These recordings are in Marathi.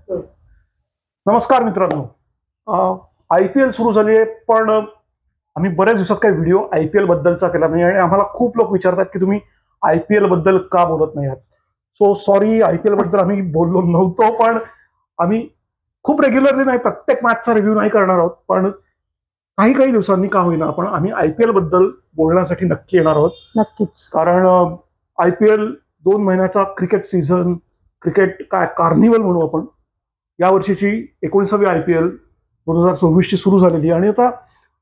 नमस्कार मित्रांनो. IPL सुरू झाली आहे, पण आम्ही बऱ्याच दिवसात काही व्हिडिओ IPL बद्दलचा केला नाही आणि आम्हाला खूप लोक विचारतात की तुम्ही IPL बद्दल का बोलत नाही आहात. सो सॉरी, IPL बद्दल आम्ही बोललो नव्हतो, पण आम्ही खूप रेग्युलरली नाही, प्रत्येक मॅचचा रिव्ह्यू नाही करणार आहोत, पण काही काही दिवसांनी का होईना पण आम्ही IPL बद्दल बोलण्यासाठी नक्की येणार आहोत. नक्कीच. कारण IPL 2 महिन्याचा क्रिकेट सीझन, क्रिकेट काय कार्निवल म्हणू आपण, या वर्षीची 19वी IPL 2026 सुरू झालेली आणि आता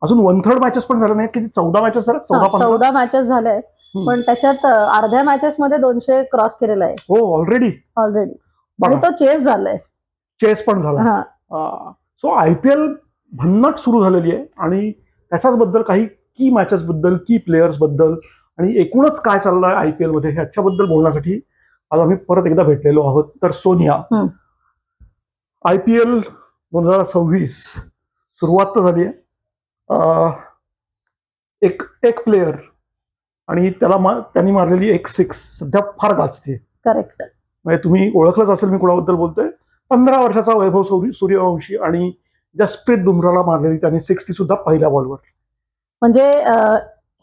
अजून 1/3 मॅचेस पण झाल्या नाहीत. किती 14 मॅचेस झाल्या? 14 मॅचेस झाल्या, पण त्याच्यात अर्ध्या मॅचेस मध्ये 200 क्रॉस केलेला आहे. हो, ऑलरेडी आणि तो चेस झालाय. चेस पण झाला. सो IPL भन्नाट सुरू झालेली आहे आणि त्याच्याच बद्दल काही की मॅचेस बद्दल, की प्लेयर्स बद्दल आणि एकूणच काय चाललंय IPL मध्ये ह्याच्याबद्दल बोलण्यासाठी आज आम्ही परत एकदा भेटलेलो आहोत. तर सोनिया, IPL 2026 सुरुवात तर झाली आहे. एक प्लेयर आणि त्यांनी मारलेली एक 6 सध्या फार गाजते. करेक्ट. म्हणजे तुम्ही ओळखलंच असेल मी कुणाबद्दल बोलतोय. 15 वर्षाचा वैभव सूर्यवंशी आणि जसप्रीत बुमराला मारलेली त्याने 6 ती सुद्धा पहिल्या बॉलवर. म्हणजे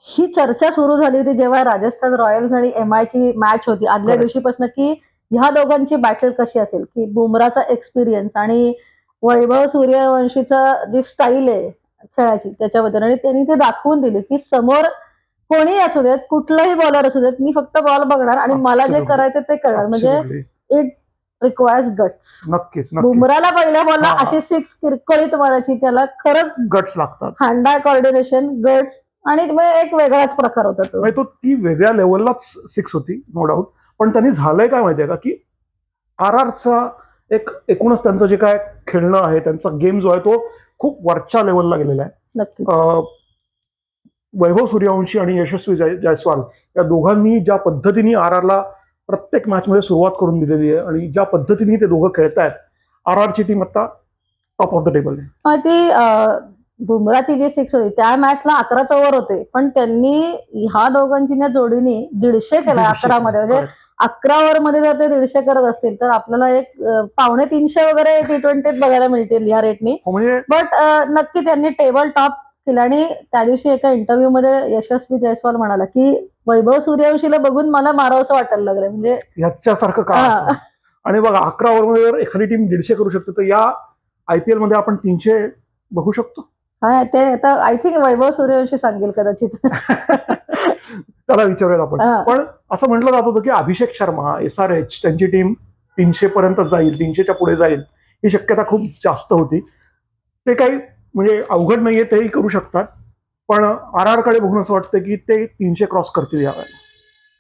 ही चर्चा सुरू झाली होती जेव्हा राजस्थान रॉयल्स आणि MI ची मॅच होती आदल्या दिवशीपासून, की ह्या दोघांची बॅटल कशी असेल, की बुमराचा एक्सपिरियन्स आणि वैभव सूर्यवंशीचा जी स्टाईल आहे खेळाची त्याच्याबद्दल, आणि त्यांनी ते दाखवून दिले की समोर कोणी असू देत, कुठलाही बॉलर असू देत, मी फक्त बॉल बघणार आणि मला जे करायचं ते करणार. म्हणजे इट रिक्वायर्स गट्स. नक्कीच. बुमराला पहिल्या बॉलला अशी 6 किरकोळीत मारायची, त्याला खरंच गट्स लागतात. हँड आय कोऑर्डिनेशन, गट्स, आणि एक वेगळाच प्रकार होता तो. ती वेगळ्या लेवललाच 6 होती, नो डाऊट. पण त्यांनी झालंय काय माहितीये का, की RRचा एकूणच त्यांचं जे काय खेळणं आहे, त्यांचा गेम जो आहे तो खूप वरच्या लेवलला गेलेला आहे. वैभव सूर्यवंशी आणि यशस्वी जायस्वाल या दोघांनी ज्या पद्धतीने RRला प्रत्येक मॅचमध्ये सुरुवात करून दिलेली आहे आणि ज्या पद्धतीने ते दोघं खेळतायत, RRची टीम आता टॉप ऑफ द टेबल आहे. ती बुमराची जी 6 होती त्या मॅचला 11च ओव्हर होते, पण त्यांनी ह्या दोघांची जोडीने 150 केला 11 मध्ये. म्हणजे 11 ओव्हर मध्ये जर ते 150 करत असतील तर आपल्याला एक 250 वगैरे T20 बघायला मिळतील या रेटनी. बट नक्की त्यांनी टेबल टॉप केलं. आणि त्या दिवशी एका इंटरव्ह्यू मध्ये यशस्वी जायस्वाल म्हणाला की वैभव सूर्यवंशीला बघून मला मारावंसं वाटायला लागलं. म्हणजे ह्याच्यासारखं का. आणि बघा, 11 ओव्हरमध्ये जर एखादी टीम 150 करू शकते, तर या IPL मध्ये आपण 300 बघू शकतो. ते आता आय थिंक वैभव सूर्यवंशी सांगेल कदाचित. त्याला विचारूयात आपण. पण असं म्हटलं जात होतं की अभिषेक शर्मा, SRH त्यांची टीम 300 पर्यंत जाईल, 300च्या पुढे जाईल, ही शक्यता खूप जास्त होती. ते काही म्हणजे अवघड नाहीये, तेही करू शकतात. पण RR कडे बघून असं वाटतं की ते 300 क्रॉस करतील यावेळेला.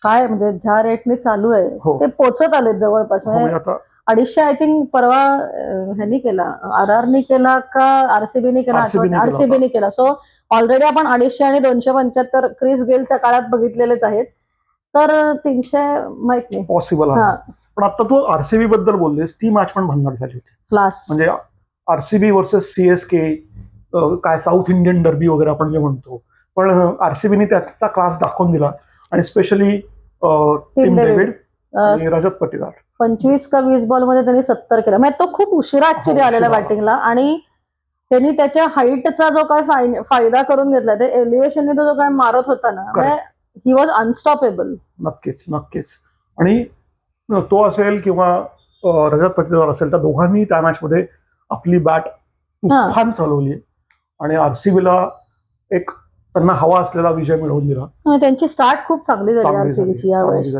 काय म्हणजे ज्या रेटने चालू आहे ते पोचत आले जवळपास. आता 250 आय थिंक परवा ह्यांनी केला, RRनी केला का RCBनी केला, RCBनी केला. सो ऑलरेडी आपण 250 आणि 275 क्रिस गेलच्या काळात बघितलेलेच आहेत. तर 300 माहित नाही पॉसिबल आहे. पण आता तू RCB बद्दल बोललेस, ती मॅच पण भन्नाट झाली होती. क्लास. म्हणजे RCB वर्सेस CSK, काय साऊथ इंडियन डर्बी वगैरे आपण जे म्हणतो, पण RCBनी त्याचा क्लास दाखवून दिला. आणि स्पेशली टिम डेव्हिड आणि रजत पाटीदार 25 का 20 बॉल मध्ये त्यांनी 70 केला. म्हणजे तो खूप उशिरा ऍक्च्युली आलेला बॅटिंगला, आणि त्यांनी त्याच्या हाईटचा जो काय फायदा करून घेतला, ते एलिव्हेशनने जो काय मारत होता ना, ही वॉज अनस्टॉपेबल. नक्कीच. आणि तो असेल किंवा रजत पाटीदार असेल, त्या दोघांनी त्या मॅचमध्ये आपली बॅट तुफान चालवली आणि RCBला एक त्यांना हवा असलेला विजय मिळवून दिला. त्यांची स्टार्ट खूप चांगली झाली RCBची यावेळेस.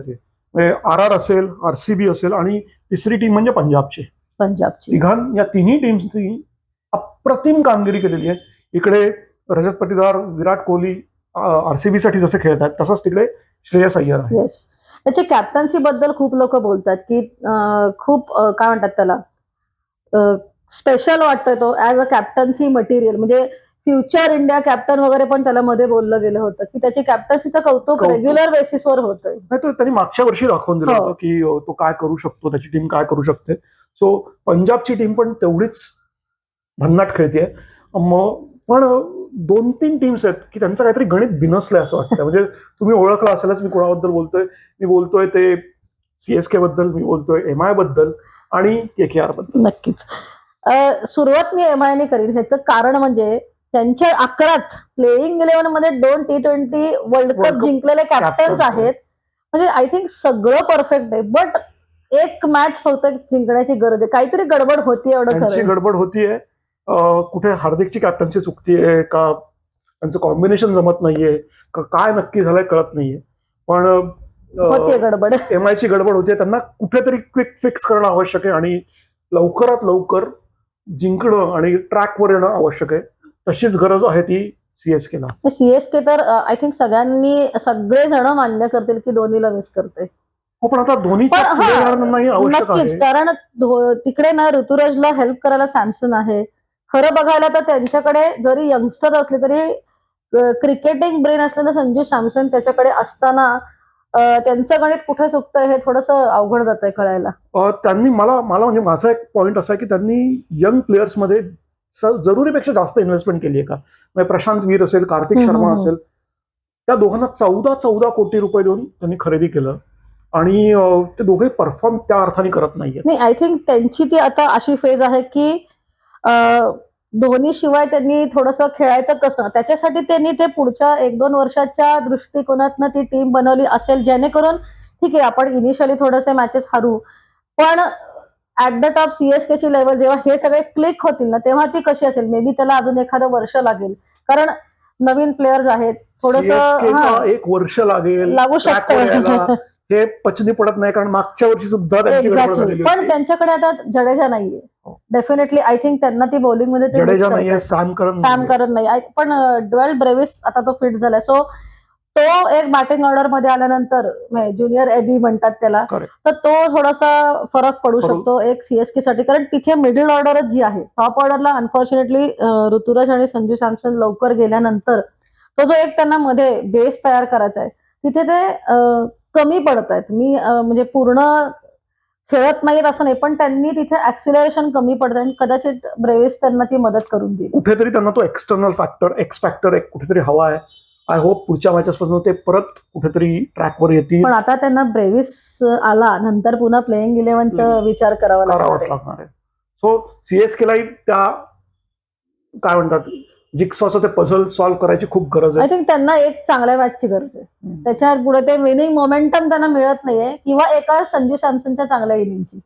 RR असेल, RCB असेल आणि तिसरी टीम म्हणजे पंजाबची. या तिन्ही टीम्सनी अप्रतिम कामगिरी केलेली आहे. इकडे रजत पाटीदार, विराट कोहली RCB साठी जसे खेळतात, तसंच तिकडे श्रेयस अय्यर आहे. त्याच्या कॅप्टन्सी बद्दल खूप लोक बोलतात की खूप काय म्हणतात त्याला, स्पेशल वाटतोय तो ऍज अ कॅप्टन्सी मटेरियल. म्हणजे फ्युचर इंडिया कॅप्टन वगैरे पण त्याला मध्ये बोललं गेलं होतं की त्याची कॅप्टन्सीचं कौतुक रेग्युलर बेसिसवर होतंय. त्यांनी मागच्या वर्षी दाखवून दिलं होतं की तो काय करू शकतो, त्याची टीम काय करू शकते. सो पंजाबची टीम पण तेवढीच भन्नाट खेळते. पण 2-3 टीम्स आहेत की त्यांचं काहीतरी गणित बिनसलंय असं वाटतं. म्हणजे तुम्ही ओळखलं असेलच मी कोणाबद्दल बोलतोय. मी बोलतोय ते CSK बद्दल, मी बोलतोय MI बद्दल आणि KKR बद्दल. नक्कीच. सुरुवात मी एमआयने करीन. ह्याचं कारण म्हणजे त्यांच्या 11th प्लेइंग 11 मध्ये 2 T20 world World cup Cup जिंकलेले कॅप्टन्स captains आहेत. आहेत. म्हणजे आय थिंक सगळं परफेक्ट आहे. बट एक मॅच फक्त जिंकण्याची गरज आहे. काहीतरी गडबड होती एवढं खरं त्यांची आहे. गडबड होतीये. कुठे हार्दिकची कॅप्टन्सी चुकतीये का त्यांचं कॉम्बिनेशन जमत नाहीये का काय नक्की झालंय कळत नाहीये. पण होतीये गडबड. एमआयची गडबड होतीये. त्यांना कुठेतरी क्विक फिक्स करणं आवश्यक आहे आणि लवकरात लवकर जिंकणं आणि ट्रॅकवर येणं आवश्यक आहे. तशीच गरज आहे ती CSKला. सीएसके तर आय थिंक सगळेजण मान्य करतील की धोनीला मिस करते. हो, पण आता धोनीच्या पण हा, प्लेयरांनाही आवश्यक नक्कीच. आहे. कारण तिकडे ना ऋतुराजला हेल्प करायला सॅमसन आहे. खरं बघायला तर त्यांच्याकडे जरी यंगस्टर असले तरी क्रिकेटिंग ब्रेन असलेलं संजू सॅमसन त्याच्याकडे असताना त्यांचं गणित कुठे चुकतंय हे थोडंसं अवघड जातंय कळायला. त्यांनी मला म्हणजे माझा एक पॉइंट असा आहे की त्यांनी यंग प्लेयर्समध्ये जरुरीपेक्षा जास्त इन्व्हेस्टमेंट केली आहे का. म्हणजे प्रशांत वीर असेल, कार्तिक शर्मा असेल, त्या दोघांना 14 कोटी रुपये देऊन त्यांनी खरेदी केलं आणि ते दोघे परफॉर्म त्या अर्थाने करत नाहीयेत. नाही, आय थिंक त्यांची ती आता अशी फेज आहे की धोनी शिवाय त्यांनी थोडंसं खेळायचं कसं त्याच्यासाठी त्यांनी ते पुढच्या 1-2 वर्षाच्या दृष्टिकोनातनं ती टीम बनवली असेल जेणेकरून ठीक आहे आपण इनिशियली थोडेसे मॅचेस हरू पण ऍट द टॉप CSKची लेवल जेव्हा हे सगळे क्लिक होतील ना तेव्हा ती कशी असेल. मे बी त्याला अजून एखादं वर्ष लागेल कारण नवीन प्लेयर्स आहेत. CSKला 1 वर्ष लागू track वर यायला. शकतं. हे पचनी पडत नाही कारण मागच्या वर्षी सुद्धा त्यांची गडबड एक्झॅक्टली. झालेली पण होती. त्यांच्याकडे आता जडेजा नाहीये. हो. डेफिनेटली आय थिंक त्यांना ती बॉलिंग मध्ये ते miss जडेजा करतायत. नाहीये, सॅम सॅम करन नाही. पण ड्वेल ब्रेविस आता तो फिट झालाय. सो तो एक बॅटिंग ऑर्डर मध्ये आल्यानंतर ज्युनियर एबी म्हणतात त्याला Correct. तर तो थोडासा फरक पडू शकतो एक CSK साठी कारण तिथे मिडल ऑर्डरच जी आहे टॉप ऑर्डरला अनफॉर्च्युनेटली ऋतुराज आणि संजू सॅमसन लवकर गेल्यानंतर तो जो एक त्यांना मध्ये बेस तयार करायचा आहे तिथे ते कमी पडत आहेत. मी म्हणजे पूर्ण खेळत नाहीत असं नाही पण त्यांनी तिथे ऍक्सिलरेशन कमी पडतं आणि कदाचित ब्रेविस त्यांना ती मदत करून देईल. कुठेतरी त्यांना तो एक्सटर्नल फॅक्टर एक्स फॅक्टर एक कुठेतरी हवा आहे. आय होप पुढच्या मॅचेस पासून ते परत कुठेतरी ट्रॅकवर येतील. पण आता त्यांना ब्रेविस आला नंतर पुन्हा प्लेइंग 11चा विचार करावा करावाच लागणार आहे. सो CSKलाही त्या काय म्हणतात जिक्सॉचं ते पझल सॉल्व्ह करायची खूप गरज आय आहे. थिंक त्यांना एक चांगल्या मॅचची गरज आहे. त्याच्या पुढे ते विनिंग मोमेंटम त्यांना मिळत नाहीये किंवा एका संजू सॅमसनच्या चांगल्या इनिंगची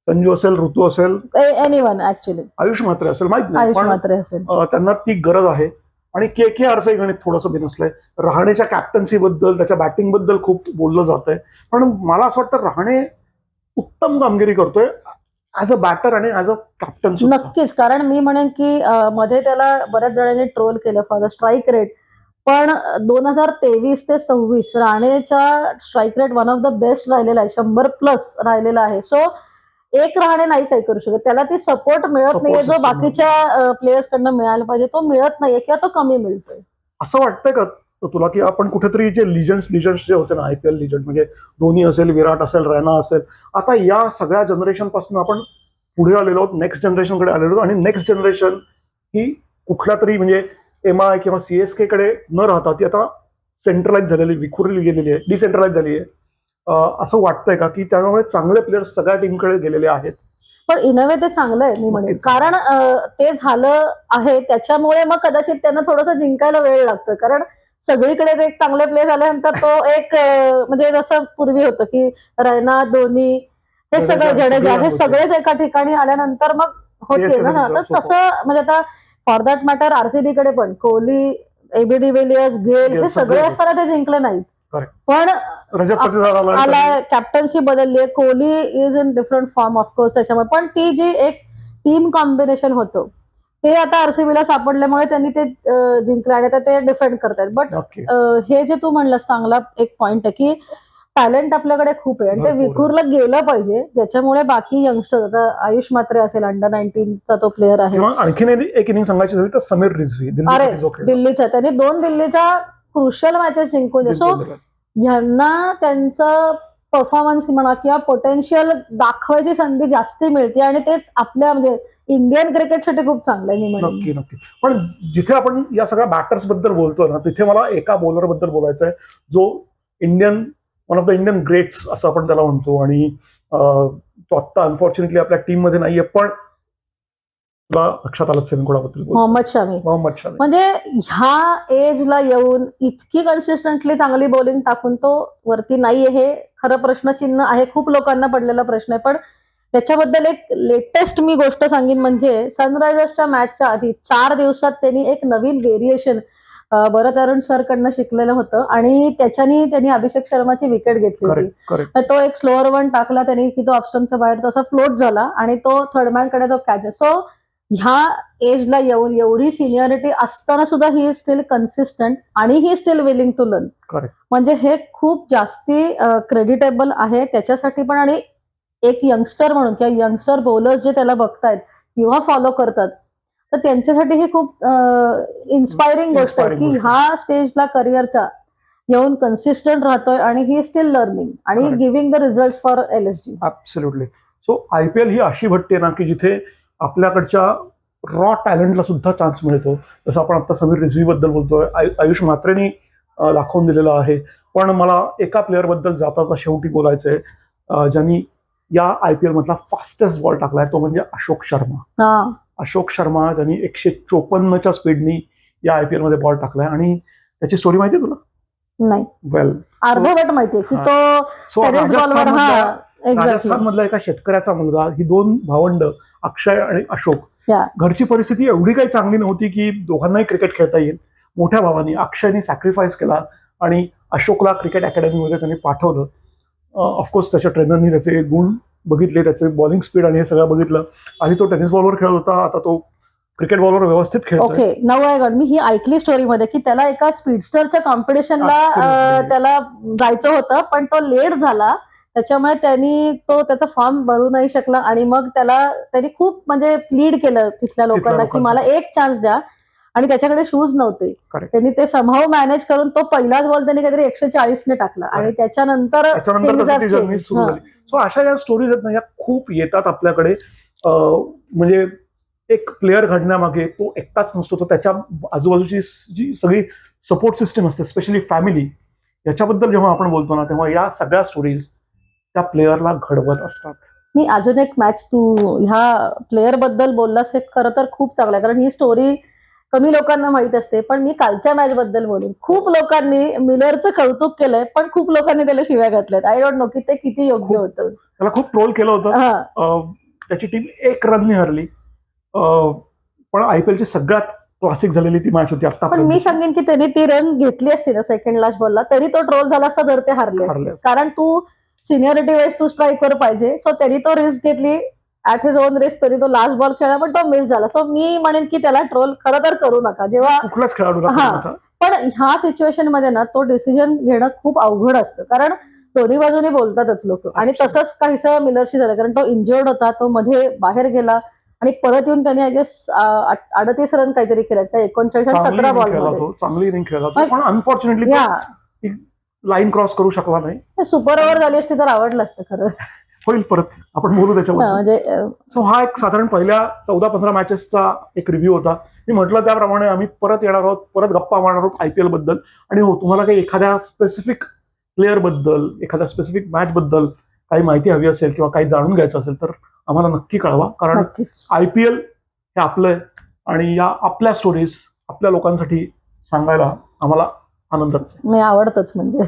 संजू असेल, ऋतू असेल, एनीवन ऍक्च्युअली आयुष म्हात्रे असेल माहित नाही आयुष पण मात्रे असेल. त्यांना ती गरज आहे. आणि KKRचंही गणित थोडंसं बिनसलंय. रहाणेच्या कॅप्टन्सी बद्दल त्याच्या बॅटिंग बद्दल खूप बोललं जात आहे पण मला असं वाटतं रहाणे उत्तम कामगिरी करतोय ऍज अ बॅटर आणि ऍज अ कॅप्टन. नक्कीच. कारण मी म्हणेन की मध्ये त्याला बऱ्याच जणांनी ट्रोल केलं फॉर द स्ट्राईक रेट पण 2023 ते 26 राणेच्या strike rate one of the best राहिलेला आहे. 100+ राहिलेला आहे. सो एक रहाणे नाही काही करू शकत. त्याला ती सपोर्ट मिळत Support नाहीये जो system बाकीच्या प्लेयर्स कडनं मिळायला पाहिजे तो मिळत नाहीये किंवा तो कमी मिळतोय. असं वाटतंय का तुला की आपण कुठेतरी जे लिजंड्स जे होते ना IPL लिजंड म्हणजे धोनी असेल, विराट असेल, रैना असेल, आता या सगळ्या जनरेशन पासून आपण पुढे आलेलो आहोत, नेक्स्ट जनरेशनकडे आलेलो आहोत आणि नेक्स्ट जनरेशन ही कुठल्या तरी म्हणजे MI किंवा CSK कडे न राहता ती आता सेंट्रलाइज झालेली, विखुरली गेलेली आहे, डिसेंट्रलाइज झाली आहे. असं वाटतंय का की त्यामुळे चांगले प्लेयर्स सगळ्या टीमकडे गेलेले आहेत. पण इनवे ते चांगलं आहे मी म्हणेन नक्कीच. कारण ते झालं आहे त्याच्यामुळे मग कदाचित त्यांना थोडंसं जिंकायला वेळ लागतो कारण सगळीकडेच एक चांगले प्लेयर झाल्यानंतर तो एक म्हणजे जसं पूर्वी होतं की रैना, धोनी हे सगळे जडेजा हे सगळेच एका ठिकाणी आल्यानंतर मग होते ना. तर तसं म्हणजे आता फॉर दॅट मॅटर RCB कडे पण कोहली, AB डिव्हिलियर्स, गेल हे सगळे असताना ते जिंकले नाहीत. पण रजत पाटीदार आला कॅप्टन्सी बदलली आहे. Kohli is in different form of course त्याच्यामुळे पण ती जी एक टीम कॉम्बिनेशन होतं ते आता RCBला सापडल्यामुळे त्यांनी ते जिंकलं आणि आता ते डिफेंड करतायत. बट हे जे तू म्हणलंस चांगला एक पॉइंट आहे की टॅलेंट आपल्याकडे खूप आहे आणि ते विखुरलं गेलं पाहिजे ज्याच्यामुळे बाकी यंगस्टर आता आयुष म्हात्रे असेल अंडर-19चा तो प्लेअर आहे. आणखीन एक इनिंग सांगायची झाली तर समीर रिझवी दिल्लीचा त्यांनी 2 दिल्लीच्या क्रुशियल मॅचेस जिंकून सो ह्यांना त्यांचं परफॉर्मन्स म्हणा किंवा पोटेन्शियल दाखवायची संधी जास्ती मिळते आणि तेच आपल्या म्हणजे इंडियन क्रिकेटसाठी खूप चांगलं आहे. मी नक्की नक्की. पण जिथे आपण या सगळ्या बॅटर्स बद्दल बोलतोय ना तिथे मला एका बॉलर बद्दल बोलायचं आहे जो one of the Indian greats असं आपण त्याला म्हणतो आणि तो आत्ता अनफॉर्च्युनेटली आपल्या टीम मध्ये नाहीये, पण तुला लक्षात आलं सेमीकोडाबद्दल मोहम्मद शमी मोहम्मद शमी. म्हणजे ह्या एजला येऊन इतकी कन्सिस्टंटली चांगली बॉलिंग टाकून तो वरती नाहीये हे खरं प्रश्नचिन्ह आहे. खूप लोकांना पडलेला प्रश्न आहे. पण त्याच्याबद्दल एक लेटेस्ट मी गोष्ट सांगेन म्हणजे सनरायझर्सच्या मॅचच्या आधी 4 दिवसात त्यांनी एक नवीन व्हेरिएशन भरत अरुण सर कडनं शिकलेलं होतं आणि त्याच्यानी त्यांनी अभिषेक शर्माची विकेट घेतली होती. करेक्ट. तो एक स्लोअर वन टाकला त्यांनी की तो ऑफस्टम्पच्या बाहेर तसा फ्लोट झाला आणि तो थर्डमॅन कडे तो कॅच. सो ह्या एजला येऊन एवढी सिनियरिटी असताना सुद्धा ही इज स्टील कन्सिस्टंट आणि he still willing to learn. Correct. म्हणजे हे खूप जास्ती क्रेडिटेबल आहे त्याच्यासाठी पण. आणि एक यंगस्टर म्हणून किंवा यंगस्टर बॉलर्स जे त्याला बघतायत किंवा फॉलो करतात तर त्यांच्यासाठी ही खूप इन्स्पायरिंग गोष्ट आहे की ह्या स्टेजला करिअरच्या येऊन कन्सिस्टंट राहतोय आणि ही स्टील लर्निंग आणि giving the result for LSG. Absolutely. So IPL ही अशी भट्टी आहे ना की जिथे आपल्याकडच्या रॉ टॅलेंटला सुद्धा चान्स मिळतो. जसं आपण आता समीर रिझवी बद्दल बोलतोय, आयुष म्हात्रेनी दाखवून दिलेलं आहे. पण मला एका प्लेअर बद्दल जाताचा शेवटी बोलायचंय ज्यांनी या IPL मधला फास्टेस्ट बॉल टाकलाय, तो म्हणजे अशोक शर्मा. अशोक शर्मा त्यांनी 154च्या स्पीडनी या IPL मध्ये बॉल टाकलाय. आणि त्याची स्टोरी माहिती आहे तुला? नाही. वेल, अर्धवट माहितीये की तो राजस्थान मधला एका शेतकऱ्याचा मुलगा, ही 2 भावंड अक्षय आणि अशोक. घरची परिस्थिती एवढी काही चांगली नव्हती की दोघांनाही क्रिकेट खेळता येईल. मोठ्या भावानी अक्षयने सॅक्रिफाईस केला आणि अशोकला क्रिकेट अकॅडमीमध्ये त्यांनी पाठवलं. ऑफकोर्स त्याच्या ट्रेनरनी त्याचे गुण बघितले, त्याचे बॉलिंग स्पीड आणि हे सगळं बघितलं. आधी तो टेनिस बॉलवर खेळत होता, आता तो क्रिकेट बॉलवर व्यवस्थित खेळतो. ओके, नवयगड मी ही ऐकली स्टोरीमध्ये की त्याला एका स्पीडस्टरच्या कॉम्पिटिशनला त्याला जायचं होतं पण तो लेट झाला. त्याच्यामुळे त्याचा फॉर्म भरू नाही शकला आणि मग त्यांनी खूप म्हणजे प्लीड केलं तिथल्या लोकांना की मला एक चान्स द्या. आणि त्याच्याकडे शूज नव्हते. त्यांनी ते समहाऊ मॅनेज करून तो पहिलाच बॉल त्यांनी काहीतरी 140ने टाकला आणि त्याच्यानंतर सो अशा ज्या स्टोरीज आहेत ना या खूप येतात आपल्याकडे. म्हणजे एक प्लेअर घडण्यामागे तो एकटाच नसतो, तर त्याच्या आजूबाजूची जी सगळी सपोर्ट सिस्टम असते, स्पेशली फॅमिली, याच्याबद्दल जेव्हा आपण बोलतो ना तेव्हा या सगळ्या स्टोरीज त्या प्लेअरला घडवत असतात. मी अजून एक मॅच तू ह्या प्लेअर बद्दल बोललास हे खरं तर खूप चांगलं आहे कारण ही स्टोरी कमी लोकांना माहित असते. पण मी कालच्या मॅच बद्दल बोलून खूप लोकांनी मिलरचं कौतुक केलंय पण खूप लोकांनी त्याला शिव्या घातल्यात. आय डोंट नो की ते किती योग्य होतं. त्याला खूप ट्रोल केलं होतं. त्याची टीम 1 रनने हरली. पण IPLची सगळ्यात क्लासिक झालेली ती मॅच होती आता. पण मी सांगेन की त्यांनी ती रन घेतली असती ना सेकंड लास्ट बॉलला तरी तो ट्रोल झाला असता जर ते हरले असते. कारण तू सिनियरिटी वाईज तू स्ट्राईकवर पाहिजे. सो त्यांनी तो रिस्क घेतली ऍट हिज ओन रिस्क. तरी तो लास्ट बॉल खेळला पण तो मिस झाला. सो मी म्हणेन की त्याला ट्रोल खरं तर करू नका जेव्हा कुठलाच खेळाडू. पण ह्या सिच्युएशन मध्ये ना तो डिसिजन घेणं खूप अवघड असतं कारण दोन्ही बाजूने बोलतातच लोक. आणि तसंच काहीसं मिलरशी झालं कारण तो इंजर्ड होता, तो मध्ये बाहेर गेला आणि परत येऊन त्याने आय गेस 38 रन काहीतरी केलं त्या 39-17 बॉलमध्ये. चांगली इनिंग खेळला पण अनफॉर्च्युनेटली लाईन क्रॉस करू शकला नाही. सुपर ओव्हर झाली असती तर आवडलं असतं खरं. होईल परत आपण बोलू त्याच्यावर. म्हणजे सो हा एक साधारण पहिल्या 14-15 मॅचेसचा एक रिव्ह्यू होता. मी म्हटलं त्याप्रमाणे आम्ही परत येणार आहोत, परत गप्पा मारणार आहोत IPL बद्दल. आणि हो, तुम्हाला काही एखाद्या स्पेसिफिक प्लेअर बद्दल, एखाद्या स्पेसिफिक मॅच बद्दल काही माहिती हवी असेल किंवा काही जाणून घ्यायचं असेल तर आम्हाला नक्की कळवा. कारण IPL हे आपलं आहे आणि या आपल्या स्टोरीज आपल्या लोकांसाठी सांगायला आम्हाला आनंदच आहे. आवडतच म्हणजे